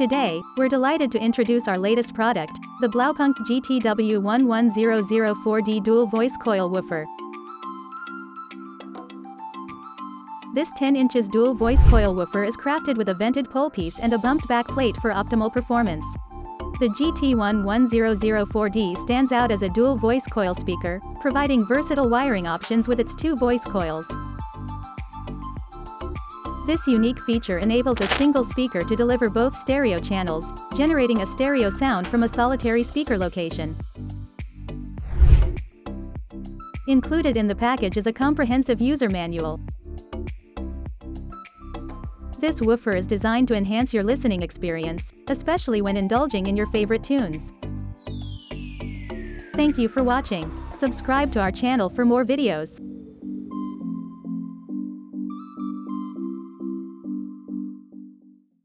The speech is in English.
Today, we're delighted to introduce our latest product, the Blaupunkt GTW 11004D Dual Voice Coil Woofer. This 10 inches dual voice coil woofer is crafted with a vented pole piece and a bumped back plate for optimal performance. The GT11004D stands out as a dual voice coil speaker, providing versatile wiring options with its 2 voice coils. This unique feature enables a single speaker to deliver both stereo channels, generating a stereo sound from a solitary speaker location. Included in the package is a comprehensive user manual. This woofer is designed to enhance your listening experience, especially when indulging in your favorite tunes. Thank you for watching. Subscribe to our channel for more videos.